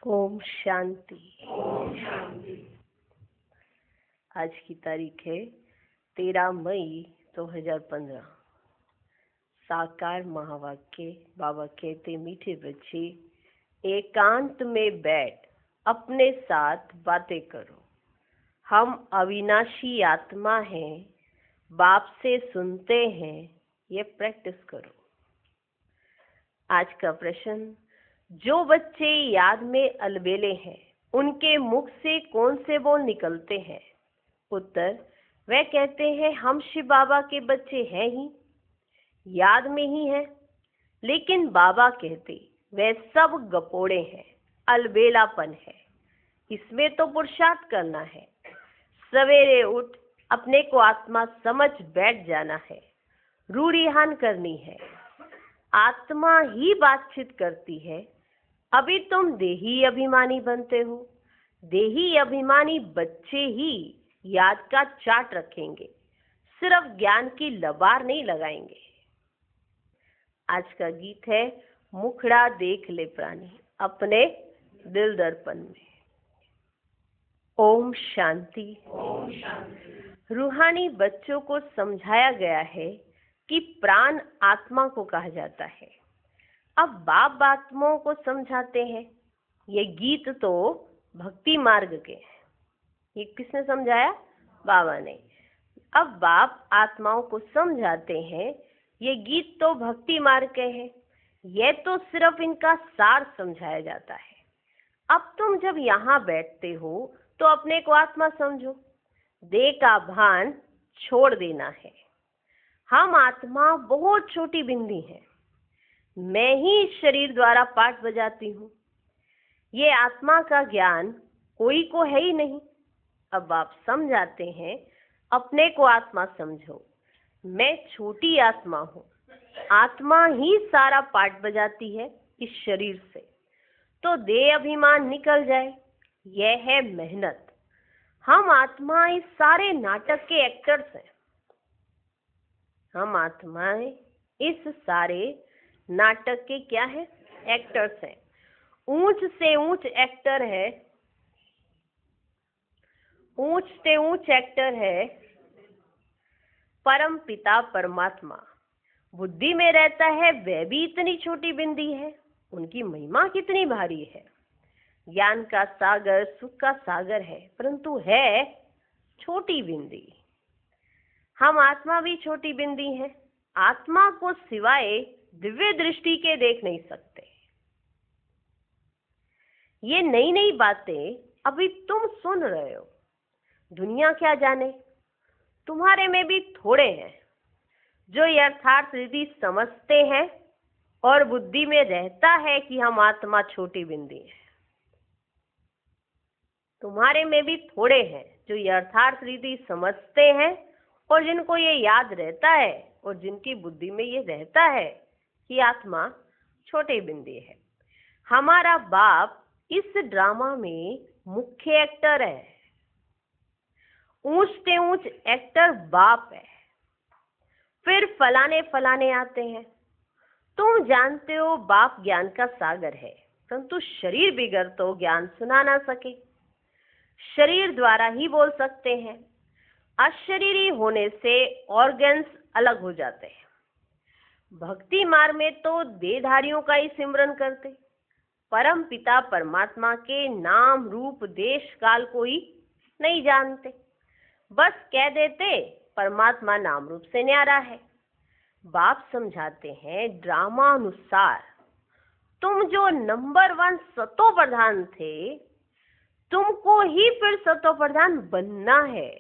ओम शांति। ओम शांति। आज की तारीख है 13 मई 2015। साकार महावाक्य। बाबा कहते, मीठे बच्चे एकांत में बैठ अपने साथ बातें करो। हम अविनाशी आत्मा हैं, बाप से सुनते हैं, ये प्रैक्टिस करो। आज का प्रश्न, जो बच्चे याद में अलबेले हैं उनके मुख से कौन से बोल निकलते हैं? उत्तर, वे कहते हैं हम शिव बाबा के बच्चे हैं ही, याद में ही हैं। लेकिन बाबा कहते वे सब गपोड़े हैं, अलबेलापन है, इसमें तो पुरुषार्थ करना है। सवेरे उठ अपने को आत्मा समझ बैठ जाना है, रूढ़ियान करनी है। आत्मा ही बातचीत करती है। अभी तुम देही अभिमानी बनते हो। देही अभिमानी बच्चे ही याद का चाट रखेंगे, सिर्फ ज्ञान की लबार नहीं लगाएंगे। आज का गीत है, मुखड़ा देख ले प्राणी अपने दिल दर्पण में। ओम शांति। ओम शांति। रूहानी बच्चों को समझाया गया है कि प्राण आत्मा को कहा जाता है। अब बाप आत्माओं को समझाते हैं। ये गीत तो भक्ति मार्ग के हैं। ये किसने समझाया? बाबा ने। अब बाप आत्माओं को समझाते हैं, ये गीत तो भक्ति मार्ग के हैं। ये तो सिर्फ इनका सार समझाया जाता है। अब तुम जब यहाँ बैठते हो तो अपने को आत्मा समझो। देह का भान छोड़ देना है। हम आत्मा बहुत छोटी बिंदी है। मैं ही इस शरीर द्वारा पाठ बजाती हूँ। ये आत्मा का ज्ञान कोई को है ही नहीं। अब आप समझाते हैं, अपने को आत्मा समझो। मैं छोटी आत्मा हूँ। आत्मा ही सारा पाठ बजाती है इस शरीर से, तो देह अभिमान निकल जाए। यह है मेहनत। हम आत्मा इस सारे नाटक के एक्टर्स हैं। हम आत्माएं इस सारे नाटक के क्या है? एक्टर्स हैं। ऊंच से ऊंच एक्टर है, ऊंच से ऊंच एक्टर है परम पिता परमात्मा। बुद्धि में रहता है, वह भी इतनी छोटी बिंदी है। उनकी महिमा कितनी भारी है। ज्ञान का सागर, सुख का सागर है, परंतु है छोटी बिंदी। हम आत्मा भी छोटी बिंदी है। आत्मा को सिवाय दिव्य दृष्टि के देख नहीं सकते। ये नई नई बातें अभी तुम सुन रहे हो। दुनिया क्या जाने। तुम्हारे में भी थोड़े हैं जो यथार्थ रीति समझते हैं और बुद्धि में रहता है कि हम आत्मा छोटी बिंदी है। तुम्हारे में भी थोड़े हैं जो यथार्थ रीति समझते हैं और जिनको ये याद रहता है और जिनकी बुद्धि में ये रहता है कि आत्मा छोटी बिंदी है। हमारा बाप इस ड्रामा में मुख्य एक्टर है। ऊंच से ऊंच एक्टर बाप है। फिर फलाने फलाने आते हैं। तुम जानते हो बाप ज्ञान का सागर है, परंतु शरीर बिगड़ तो ज्ञान सुना ना सके। शरीर द्वारा ही बोल सकते हैं। अशरीरी होने से ऑर्गन्स अलग हो जाते हैं। भक्ति मार्ग में तो देहधारियों का ही सिमरन करते। परम पिता परमात्मा के नाम रूप देश काल को ही नहीं जानते। बस कह देते परमात्मा नाम रूप से न्यारा है। बाप समझाते हैं, ड्रामा अनुसार तुम जो नंबर 1 सतो प्रधान थे, तुमको ही फिर सतो प्रधान बनना है।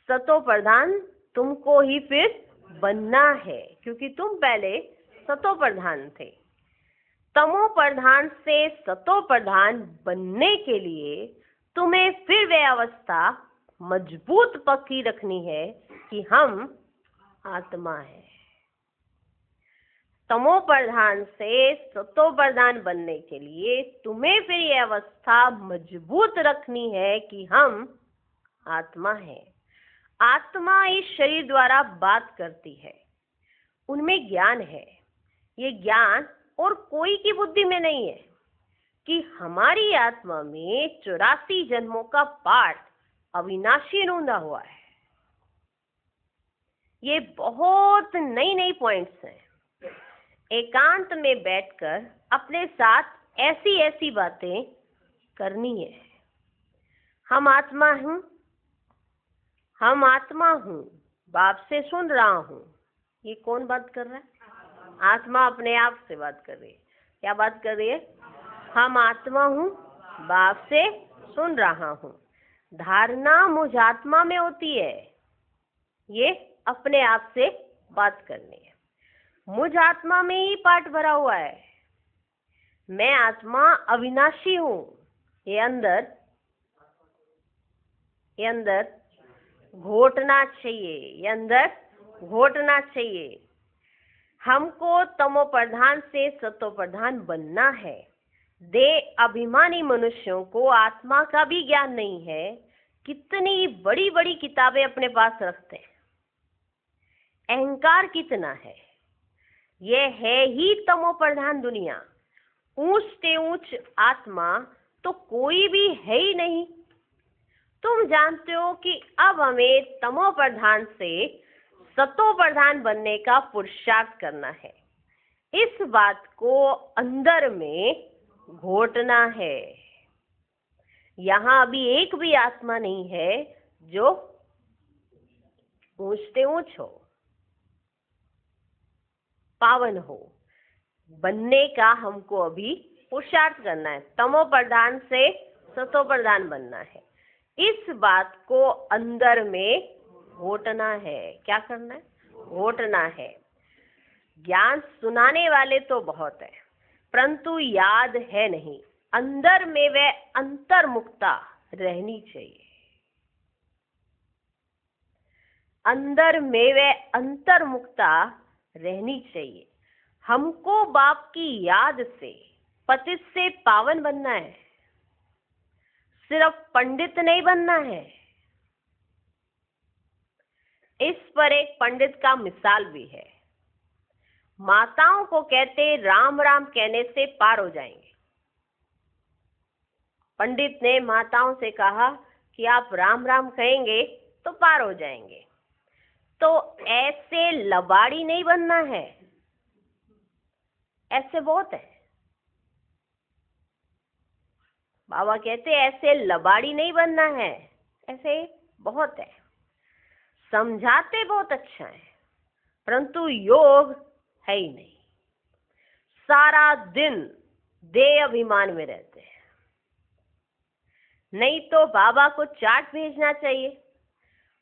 सतो प्रधान तुमको ही फिर बनना है, क्योंकि तुम पहले सतो प्रधान थे। तमो प्रधान से सतो प्रधान बनने के लिए तुम्हें फिर वे अवस्था मजबूत पक्की रखनी है कि हम आत्मा है। तमो प्रधान से सतो प्रधान बनने के लिए तुम्हें फिर यह अवस्था मजबूत रखनी है कि हम आत्मा है। आत्मा इस शरीर द्वारा बात करती है। उनमें ज्ञान है। ये ज्ञान और कोई की बुद्धि में नहीं है। कि हमारी आत्मा में 84 जन्मों का पाठ अविनाशी नूंदा हुआ है। ये बहुत नई नई पॉइंट्स हैं। एकांत में बैठकर अपने साथ ऐसी ऐसी बातें करनी है। हम आत्मा हूँ, हम आत्मा हूँ, बाप से सुन रहा हूँ। ये कौन बात कर रहा है? आत्मा अपने आप से बात कर रही है। क्या बात कर रही है? हम आत्मा हूँ, बाप से सुन रहा हूँ। धारणा मुझ आत्मा में होती है, ये अपने आप से बात करनी है। मुझ आत्मा में ही पाठ भरा हुआ है। मैं आत्मा अविनाशी हूँ। ये अंदर घोटना चाहिए, ये अंदर घोटना चाहिए। हमको तमो प्रधान से सतो प्रधान बनना है। देह अभिमानी मनुष्यों को आत्मा का भी ज्ञान नहीं है। कितनी बड़ी बड़ी किताबें अपने पास रखते हैं, अहंकार कितना है। यह है ही तमो प्रधान दुनिया। ऊंच से ऊंच आत्मा तो कोई भी है ही नहीं। तुम जानते हो कि अब हमें तमो प्रधान से सतो प्रधान बनने का पुरुषार्थ करना है। इस बात को अंदर में घोटना है। यहाँ अभी एक भी आत्मा नहीं है जो ऊंच से ऊंच हो, पावन हो। बनने का हमको अभी पुरुषार्थ करना है। तमो प्रधान से सतो प्रधान बनना है। इस बात को अंदर में घोटना है। क्या करना है? घोटना है। ज्ञान सुनाने वाले तो बहुत है, परंतु याद है नहीं। अंदर में वह अंतर्मुक्ता रहनी चाहिए। अंदर में वह अंतर्मुक्ता रहनी चाहिए। हमको बाप की याद से पतित से पावन बनना है, सिर्फ पंडित नहीं बनना है। इस पर एक पंडित का मिसाल भी है। माताओं को कहते राम राम कहने से पार हो जाएंगे। पंडित ने माताओं से कहा कि आप राम राम कहेंगे तो पार हो जाएंगे। तो ऐसे लबाड़ी नहीं बनना है। ऐसे बहुत है। बाबा कहते ऐसे लबाड़ी नहीं बनना है। ऐसे बहुत है। समझाते बहुत अच्छा है, परंतु योग है ही नहीं। सारा दिन देह अभिमान में रहते हैं। नहीं तो बाबा को चार्ट भेजना चाहिए।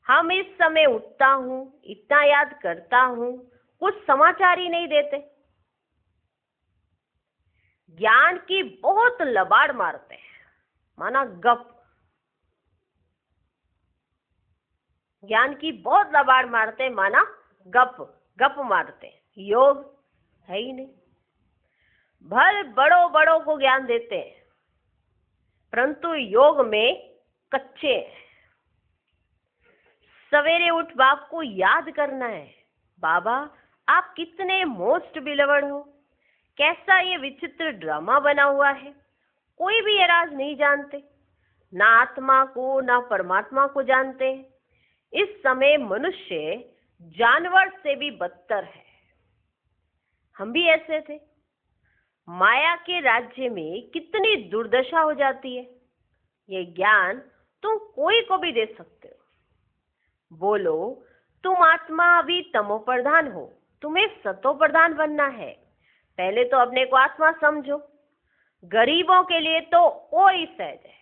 हम इस समय उठता हूँ, इतना याद करता हूँ, कुछ समाचार ही नहीं देते। ज्ञान की बहुत लबाड़ मारते हैं, माना गप। ज्ञान की बहुत लबाड़ मारते हैं, माना गप गप मारते हैं। योग है ही नहीं। भर बड़ों बड़ों को ज्ञान देते हैं, परंतु योग में कच्चे हैं। सवेरे उठ बाप को याद करना है, बाबा आप कितने मोस्ट बिलवड हो। कैसा ये विचित्र ड्रामा बना हुआ है। कोई भी ये राज नहीं जानते, ना आत्मा को ना परमात्मा को जानते हैं। इस समय मनुष्य जानवर से भी बदतर है। हम भी ऐसे थे। माया के राज्य में कितनी दुर्दशा हो जाती है। ये ज्ञान तुम कोई को भी दे सकते हो। बोलो तुम आत्मा अभी तमो प्रधान हो, तुम्हें सतो प्रधान बनना है। पहले तो अपने को आत्मा समझो। गरीबों के लिए तो और ही सहज है।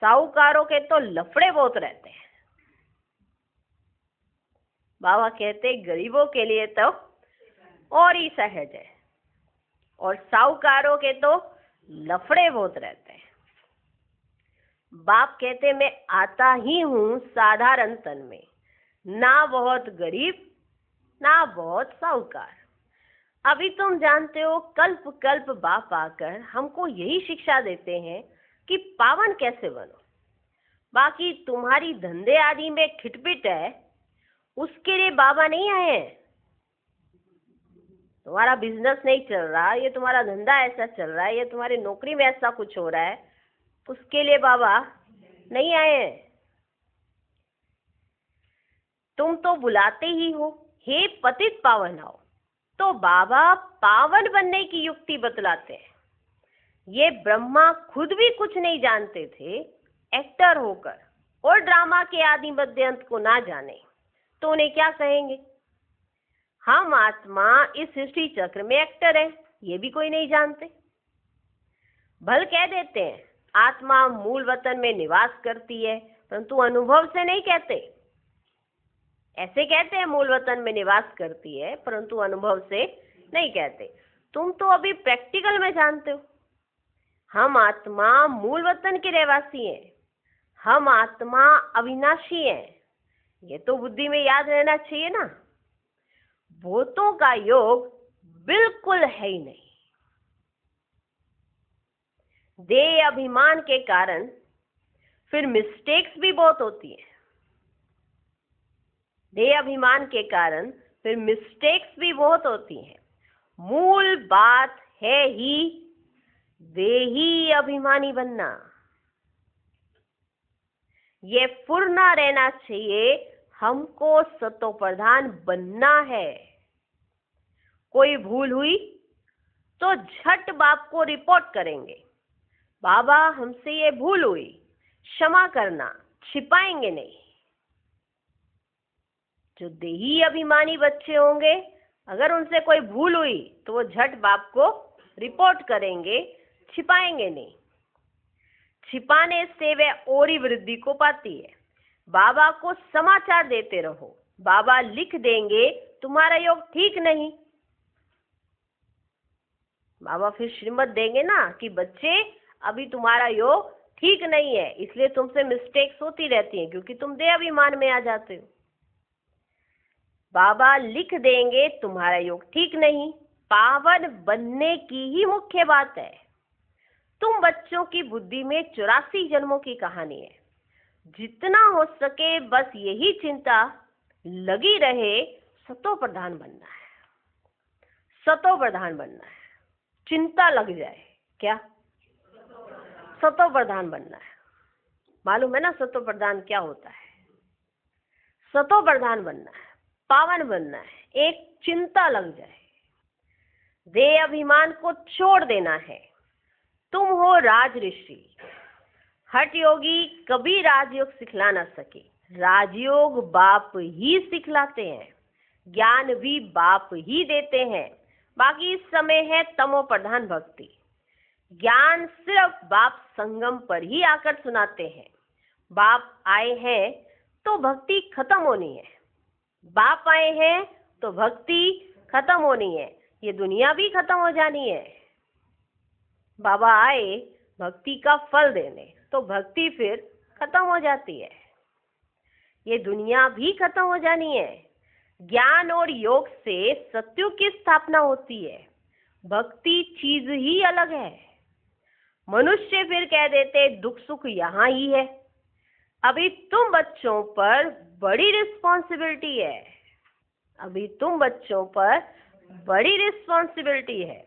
साहूकारों के तो लफड़े बहुत रहते हैं। बाबा कहते गरीबों के लिए तो और ही सहज है, और साहूकारों के तो लफड़े बहुत रहते हैं। बाप कहते मैं आता ही हूँ साधारण तन में, ना बहुत गरीब ना बहुत साहूकार। अभी तुम जानते हो कल्प कल्प बाप आकर हमको यही शिक्षा देते हैं कि पावन कैसे बनो। बाकी तुम्हारी धंधे आदि में खिटपिट है, उसके लिए बाबा नहीं आए हैं। तुम्हारा बिजनेस नहीं चल रहा, ये तुम्हारा धंधा ऐसा चल रहा है, ये तुम्हारी नौकरी में ऐसा कुछ हो रहा है, उसके लिए बाबा नहीं आए हैं। तुम तो बुलाते ही हो, हे पतित पावन आओ। तो बाबा पावन बनने की युक्ति बतलाते हैं। ये ब्रह्मा खुद भी कुछ नहीं जानते थे, एक्टर होकर और ड्रामा के आदि मध्य अंत को ना जाने तो उन्हें क्या कहेंगे? हम आत्मा इस सृष्टि चक्र में एक्टर है, ये भी कोई नहीं जानते। भल कह देते हैं आत्मा मूल वतन में निवास करती है, परंतु अनुभव से नहीं कहते। ऐसे कहते हैं मूल वतन में निवास करती है, परंतु अनुभव से नहीं कहते। तुम तो अभी प्रैक्टिकल में जानते हो। हम आत्मा मूल वतन के रहवासी हैं, हम आत्मा अविनाशी हैं, ये तो बुद्धि में याद रहना चाहिए ना। भूतों का योग बिल्कुल है ही नहीं। देह अभिमान के कारण फिर मिस्टेक्स भी बहुत होती है। देह अभिमान के कारण फिर मिस्टेक्स भी बहुत होती हैं। मूल बात है ही देही अभिमानी बनना। ये फुरना रहना चाहिए, हमको सतो प्रधान बनना है। कोई भूल हुई तो झट बाप को रिपोर्ट करेंगे, बाबा हमसे ये भूल हुई, क्षमा करना, छिपाएंगे नहीं। जो देही अभिमानी बच्चे होंगे, अगर उनसे कोई भूल हुई तो वो झट बाप को रिपोर्ट करेंगे, छिपाएंगे नहीं। छिपाने से वह और ही वृद्धि को पाती है। बाबा को समाचार देते रहो, बाबा लिख देंगे तुम्हारा योग ठीक नहीं। बाबा फिर श्रीमत देंगे ना कि बच्चे अभी तुम्हारा योग ठीक नहीं है, इसलिए तुमसे मिस्टेक्स होती रहती हैं, क्योंकि तुम देह अभिमान में आ जाते हो। बाबा लिख देंगे तुम्हारा योग ठीक नहीं। पावन बनने की ही मुख्य बात है। तुम बच्चों की बुद्धि में 84 जन्मों की कहानी है। जितना हो सके बस यही चिंता लगी रहे, सतो प्रधान बनना है, सतो प्रधान बनना है। चिंता लग जाए, क्या सतो प्रधान बनना है। मालूम है ना सतो प्रधान क्या होता है? सतो प्रधान बनना है, पावन बनना है, एक चिंता लग जाए। देह अभिमान को छोड़ देना है। तुम हो राज ऋषि। हठ योगी कभी राजयोग सिखला ना सके। राजयोग बाप ही सिखलाते हैं, ज्ञान भी बाप ही देते हैं। बाकी इस समय है तमो प्रधान भक्ति। ज्ञान सिर्फ बाप संगम पर ही आकर सुनाते हैं। बाप आए हैं तो भक्ति खत्म होनी है। बाप आए हैं तो भक्ति खत्म होनी है, ये दुनिया भी खत्म हो जानी है। बाबा आए भक्ति का फल देने, तो भक्ति फिर खत्म हो जाती है, ये दुनिया भी खत्म हो जानी है। ज्ञान और योग से सत्युग की स्थापना होती है। भक्ति चीज ही अलग है। मनुष्य फिर कह देते दुख सुख यहाँ ही है। अभी तुम बच्चों पर बड़ी रिस्पॉन्सिबिलिटी है। अभी तुम बच्चों पर बड़ी रिस्पॉन्सिबिलिटी है।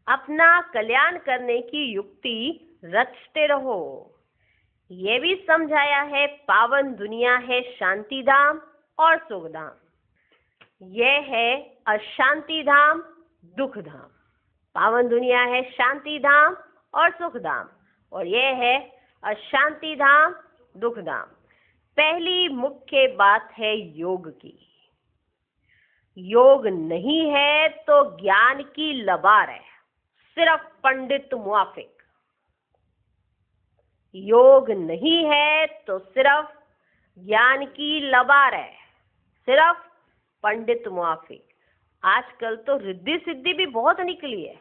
अपना कल्याण करने की युक्ति रचते रहो। ये भी समझाया है पावन दुनिया है शांति धाम और सुख धाम। यह है अशांति धाम, दुख धाम। पावन दुनिया है शांति धाम और सुख धाम, और यह है अशांति धाम, दुख धाम। पहली मुख्य बात है योग की। योग नहीं है तो ज्ञान की लबार है, सिर्फ पंडित मुआफिक। योग नहीं है तो सिर्फ ज्ञान की लबार है, सिर्फ पंडित मुआफिक। आजकल तो रिद्धि सिद्धि भी बहुत निकली है,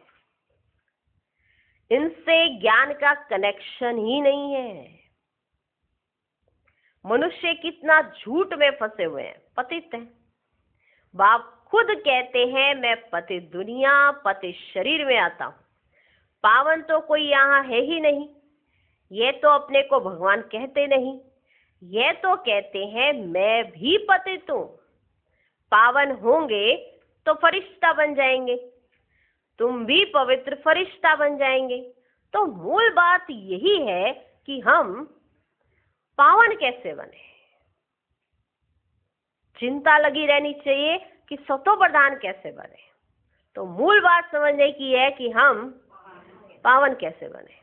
इनसे ज्ञान का कनेक्शन ही नहीं है। मनुष्य कितना झूठ में फंसे हुए हैं, पतित हैं। बाप खुद कहते हैं मैं पतित दुनिया, पतित शरीर में आता हूं। पावन तो कोई यहाँ है ही नहीं। ये तो अपने को भगवान कहते नहीं, ये तो कहते हैं मैं भी पतित हूं। पावन होंगे तो फरिश्ता बन जाएंगे, तुम भी पवित्र फरिश्ता बन जाएंगे। तो मूल बात यही है कि हम पावन कैसे बने। चिंता लगी रहनी चाहिए कि सतो प्रधान कैसे बने। तो मूल बात समझने की है कि हम पावन कैसे बने।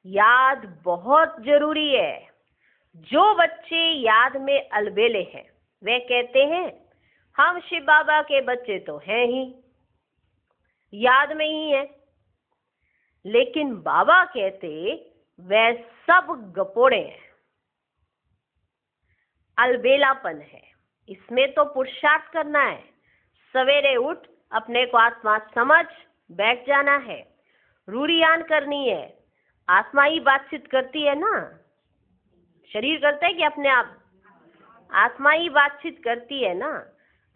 याद बहुत जरूरी है। जो बच्चे याद में अलबेले हैं वे कहते हैं हम शिव बाबा के बच्चे तो हैं ही, याद में ही है। लेकिन बाबा कहते वे सब गपोड़े हैं, अलबेलापन है। इसमें तो पुरुषार्थ करना है। सवेरे उठ अपने को आत्मा समझ बैठ जाना है, रूरियान करनी है। आत्मा ही बातचीत करती है ना, शरीर करता है कि अपने आप? आत्मा ही बातचीत करती है ना।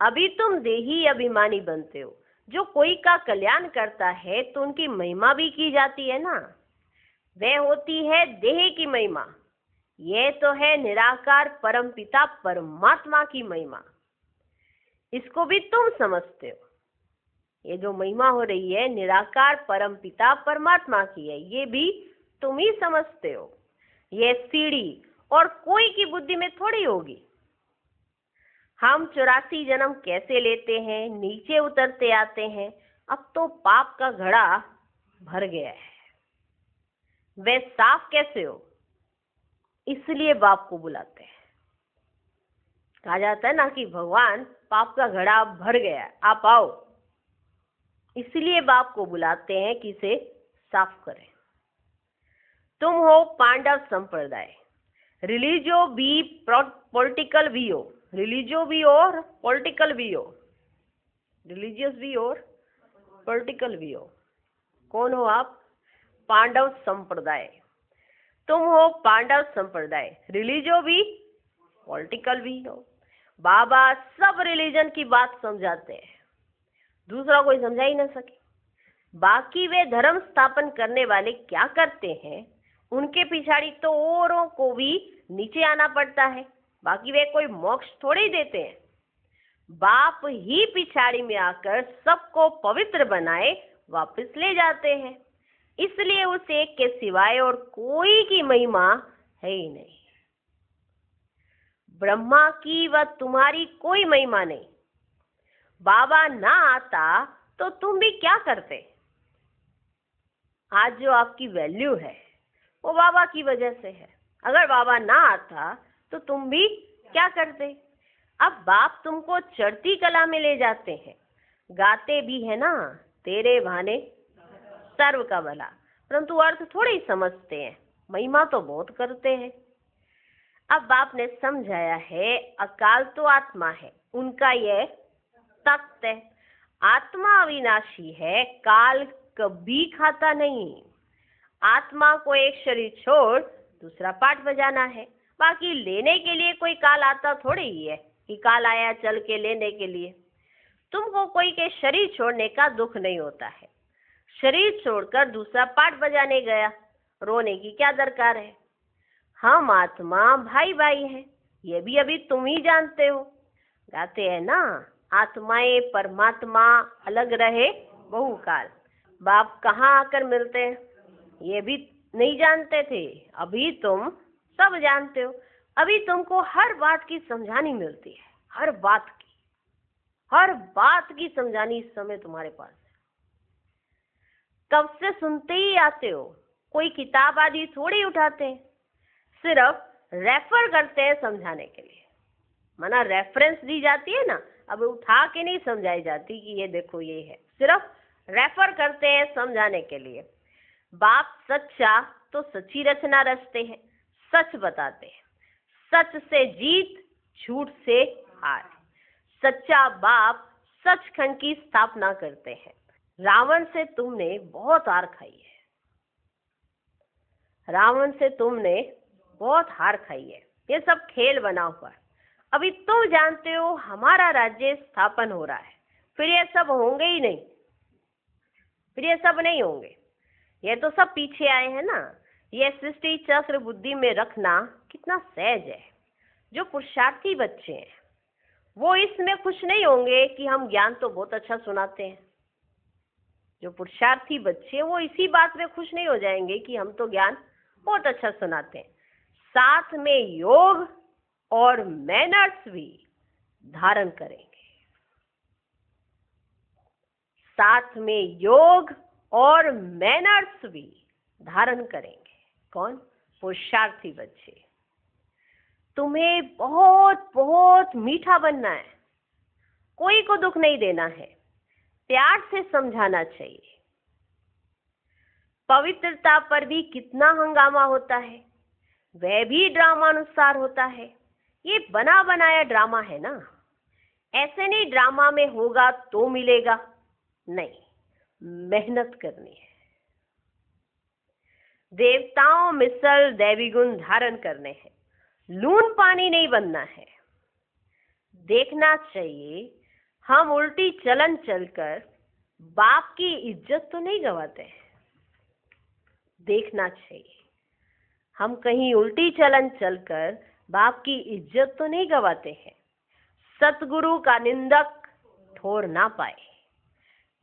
अभी तुम देही अभिमानी बनते हो। जो कोई का कल्याण करता है तो उनकी महिमा भी की जाती है ना। वह होती है देह की महिमा। यह तो है निराकार परमपिता परमात्मा की महिमा। इसको भी तुम समझते हो। ये जो महिमा हो रही है निराकार परमपिता परमात्मा की है, ये भी तुम ही समझते हो। ये सीढ़ी और कोई की बुद्धि में थोड़ी होगी। हम 84 जन्म कैसे लेते हैं, नीचे उतरते आते हैं। अब तो पाप का घड़ा भर गया है। वे साफ कैसे हो? इसलिए बाप को बुलाते हैं। कहा जाता है ना कि भगवान पाप का घड़ा भर गया है, आप आओ। इसलिए बाप को बुलाते हैं कि इसे साफ करें। तुम हो पांडव संप्रदाय। रिलीजियो भी पॉलिटिकल भी हो, रिलीजियो भी हो और पॉलिटिकल भी हो, रिलीजियस भी हो और पॉलिटिकल भी हो। कौन हो आप? पांडव संप्रदाय। तुम हो पांडव संप्रदाय, रिलीजियो भी पॉलिटिकल भी हो। बाबा सब रिलीजन की बात समझाते हैं, दूसरा कोई समझा ही ना सके। बाकी वे धर्म स्थापन करने वाले क्या करते हैं, उनके पिछाड़ी तो औरों को भी नीचे आना पड़ता है। बाकी वे कोई मोक्ष थोड़े ही देते हैं। बाप ही पिछाड़ी में आकर सबको पवित्र बनाए वापस ले जाते हैं। इसलिए उस एक के सिवाय और कोई की महिमा है ही नहीं। ब्रह्मा की व तुम्हारी कोई महिमा नहीं। बाबा ना आता तो तुम भी क्या करते? आज जो आपकी वैल्यू है वो बाबा की वजह से है। अगर बाबा ना आता तो तुम भी क्या करते? अब बाप तुमको चढ़ती कला में ले जाते हैं। गाते भी है ना तेरे भाने सर्व का भला, परंतु अर्थ थोड़े ही समझते हैं। महिमा तो बहुत करते हैं। अब बाप ने समझाया है अकाल तो आत्मा है, उनका यह तख्त है। आत्मा अविनाशी है, काल कभी खाता नहीं। आत्मा को एक शरीर छोड़ दूसरा पाठ बजाना है। बाकी लेने के लिए कोई काल आता थोड़े ही है कि काल आया चल के लेने के लिए। तुमको कोई के शरीर छोड़ने का दुख नहीं होता है। शरीर छोड़कर दूसरा पाठ बजाने गया, रोने की क्या दरकार है? हम आत्मा भाई भाई हैं, ये भी अभी तुम ही जानते हो। गाते हैं ना आत्माएं परमात्मा अलग रहे बहुकाल। बाप कहाँ आकर मिलते हैं ये भी नहीं जानते थे, अभी तुम सब जानते हो। अभी तुमको हर बात की समझानी मिलती है, हर बात की समझानी इस समय तुम्हारे पास है। कब से सुनते ही आते हो, कोई किताब आदि थोड़ी उठाते हैं, सिर्फ रेफर करते हैं समझाने के लिए। माना रेफरेंस दी जाती है ना, अब उठा के नहीं समझाई जाती कि ये देखो ये है, सिर्फ रेफर करते हैं समझाने के लिए। बाप सच्चा तो सच्ची रचना रचते हैं, सच बताते हैं। सच से जीत, झूठ से हार। सच्चा बाप सचखंड की स्थापना करते हैं। रावण से तुमने बहुत हार खाई है, रावण से तुमने बहुत हार खाई है। ये सब खेल बना हुआ है। अभी तुम जानते हो हमारा राज्य स्थापन हो रहा है, फिर ये सब होंगे ही नहीं, फिर ये सब नहीं होंगे। ये तो सब पीछे आए हैं ना। ये सृष्टि चक्र बुद्धि में रखना कितना सहज है। जो पुरुषार्थी बच्चे हैं वो इसमें खुश नहीं होंगे कि हम ज्ञान तो बहुत अच्छा सुनाते हैं। जो पुरुषार्थी बच्चे वो इसी बात में खुश नहीं हो जाएंगे कि हम तो ज्ञान बहुत अच्छा सुनाते हैं, साथ में योग और मैनर्स भी धारण करेंगे। साथ में योग और मैनर्स भी धारण करेंगे। कौन? पुरुषार्थी बच्चे। तुम्हें बहुत बहुत मीठा बनना है, कोई को दुख नहीं देना है, प्यार से समझाना चाहिए। पवित्रता पर भी कितना हंगामा होता है, वह भी ड्रामानुसार होता है। ये बना बनाया ड्रामा है ना, ऐसे नहीं ड्रामा में होगा तो मिलेगा, नहीं, मेहनत करनी है। देवताओं मिसल दैवी गुण धारण करने हैं, लून पानी नहीं बनना है। देखना चाहिए हम उल्टी चलन चलकर बाप की इज्जत तो नहीं गंवाते हैं। देखना चाहिए हम कहीं उल्टी चलन चलकर बाप की इज्जत तो नहीं गंवाते हैं। सतगुरु का निंदक ठोर ना पाए,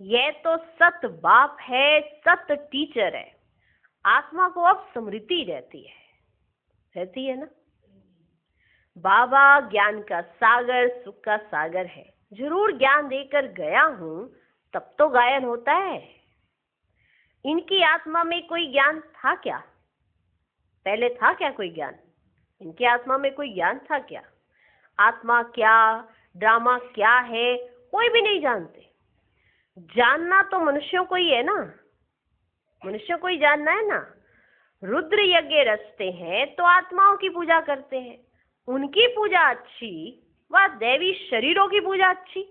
यह तो सत बाप है, सत टीचर है। आत्मा को अब स्मृति रहती है ना। बाबा ज्ञान का सागर, सुख का सागर है। जरूर ज्ञान देकर गया हूं तब तो गायन होता है। इनकी आत्मा में कोई ज्ञान था क्या? पहले था क्या कोई ज्ञान? इनकी आत्मा में कोई ज्ञान था क्या? आत्मा क्या, ड्रामा क्या है, कोई भी नहीं जानते। जानना तो मनुष्यों को ही है ना, मनुष्यों को ही जानना है ना। रुद्र यज्ञ रचते हैं तो आत्माओं की पूजा करते हैं, उनकी पूजा अच्छी व दैवी शरीरों की पूजा अच्छी।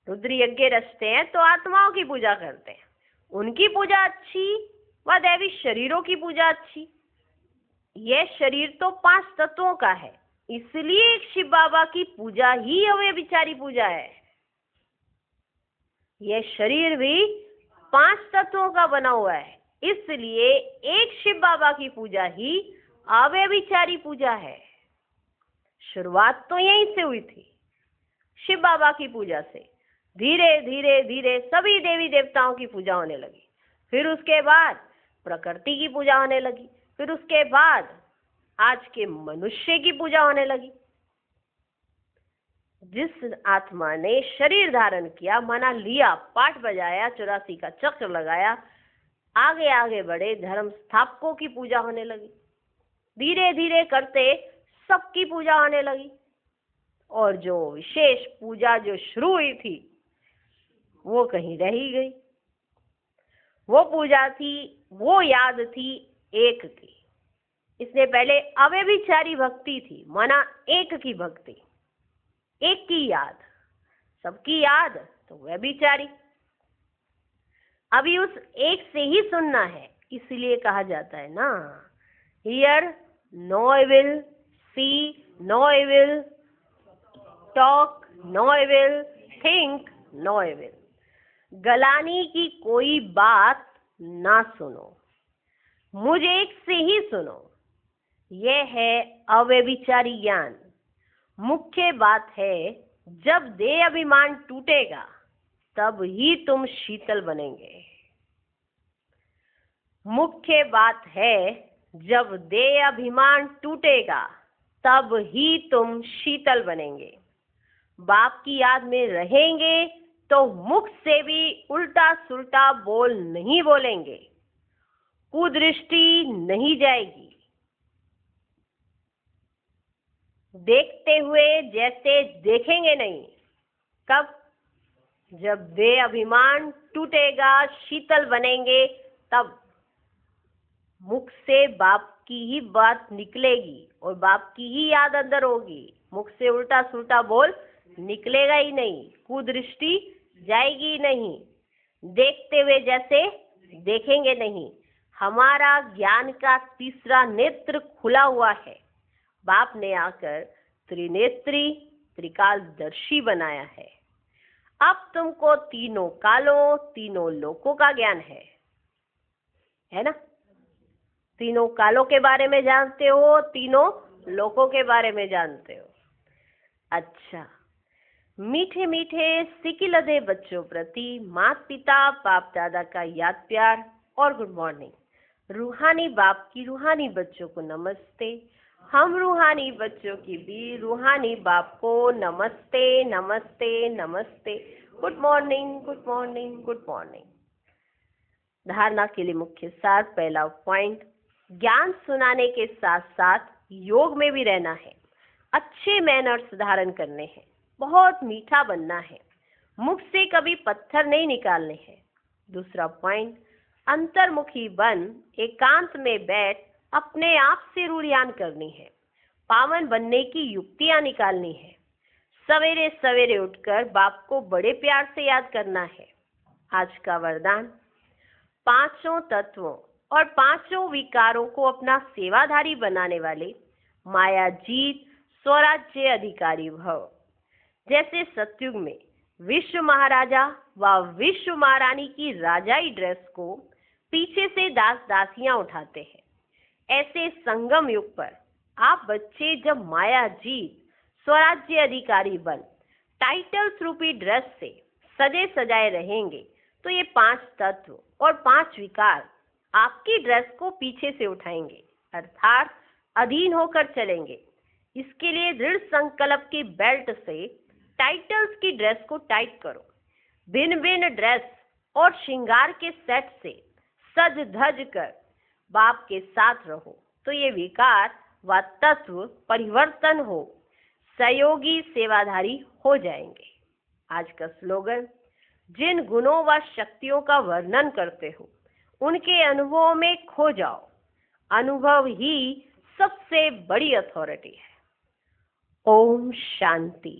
रुद्र यज्ञ रचते हैं तो आत्माओं की पूजा करते हैं, उनकी पूजा अच्छी व दैवी शरीरों की पूजा अच्छी। यह शरीर तो 5 तत्वों का है, इसलिए एक शिव बाबा की पूजा ही अव्यभिचारी पूजा है। यह शरीर भी 5 तत्वों का बना हुआ है, इसलिए एक शिव बाबा की पूजा ही अव्यभिचारी पूजा है। शुरुआत तो यहीं से हुई थी, शिव बाबा की पूजा से। धीरे धीरे धीरे सभी देवी देवताओं की पूजा होने लगी, फिर उसके बाद प्रकृति की पूजा होने लगी, फिर उसके बाद आज के मनुष्य की पूजा होने लगी। जिस आत्मा ने शरीर धारण किया, मना लिया, पाठ बजाया, 84 का चक्र लगाया, आगे आगे बढ़े, धर्म स्थापकों की पूजा होने लगी। धीरे धीरे करते सबकी पूजा होने लगी, और जो विशेष पूजा जो शुरू हुई थी वो कहीं रह ही गई। वो पूजा थी, वो याद थी एक की। इससे पहले अव्यभिचारी भक्ति थी, माना एक की भक्ति, एक की याद, सबकी याद तो व्यभिचारी। अभी उस एक से ही सुनना है, इसलिए कहा जाता है ना, hear no evil, see no evil, talk no evil, think no evil. गलानी की कोई बात ना सुनो, मुझे एक से ही सुनो। यह है अव्यभिचारी ज्ञान। मुख्य बात है, जब देह अभिमान टूटेगा तब ही तुम शीतल बनेंगे। मुख्य बात है, जब देह अभिमान टूटेगा तब ही तुम शीतल बनेंगे। बाप की याद में रहेंगे तो मुख से भी उल्टा सुल्टा बोल नहीं बोलेंगे, कुदृष्टि नहीं जाएगी। देखते हुए जैसे देखेंगे नहीं। कब? जब देह अभिमान टूटेगा, शीतल बनेंगे, तब मुख से बाप की ही बात निकलेगी और बाप की ही याद अंदर होगी। मुख से उल्टा सुल्टा बोल निकलेगा ही नहीं, कुदृष्टि जाएगी नहीं। देखते हुए जैसे देखेंगे नहीं। हमारा ज्ञान का तीसरा नेत्र खुला हुआ है। बाप ने आकर त्रिनेत्री, त्रिकालदर्शी बनाया है। अब तुमको तीनों कालों, तीनों लोकों का ज्ञान है ना। तीनों कालों के बारे में जानते हो, तीनों लोकों के बारे में जानते हो। अच्छा, मीठे मीठे सिकिलधे बच्चों प्रति माता पिता बाप दादा का याद प्यार और गुड मॉर्निंग। रूहानी बाप की रूहानी बच्चों को नमस्ते। हम रूहानी बच्चों की भी रूहानी बाप को नमस्ते नमस्ते नमस्ते। Good morning good morning good morning. धारणा के लिए मुख्य सार। पहला पॉइंट, ज्ञान सुनाने के साथ साथ योग में भी रहना है। अच्छे मैनर्स धारण करने हैं। बहुत मीठा बनना है। मुख से कभी पत्थर नहीं निकालने हैं। दूसरा पॉइंट, अंतर्मुखी बन एकांत में बैठ अपने आप से रूढ़ियान करनी है। पावन बनने की युक्तियां निकालनी है। सवेरे सवेरे उठकर बाप को बड़े प्यार से याद करना है। आज का वरदान, पांचों तत्वों और पांचों विकारों को अपना सेवाधारी बनाने वाले मायाजीत स्वराज्य अधिकारी भव। जैसे सतयुग में विश्व महाराजा व विश्व महारानी की राजाई ड्रेस को पीछे से दास दासियां उठाते हैं, ऐसे संगम युग पर आप बच्चे जब मायाजीत स्वराज्य अधिकारी बन टाइटल्स रूपी ड्रेस से सजे सजाए रहेंगे तो ये पांच तत्व और पांच विकार आपकी ड्रेस को पीछे से उठाएंगे, अर्थात अधीन होकर चलेंगे। इसके लिए दृढ़ संकल्प की बेल्ट से टाइटल्स की ड्रेस को टाइट करो। भिन्न भिन्न ड्रेस और श्रृंगार के सेट से सज धज कर बाप के साथ रहो तो ये विकार व तत्व परिवर्तन हो सहयोगी सेवाधारी हो जाएंगे। आज का स्लोगन, जिन गुणों व शक्तियों का वर्णन करते हो उनके अनुभवों में खो जाओ। अनुभव ही सबसे बड़ी अथॉरिटी है। ओम शांति।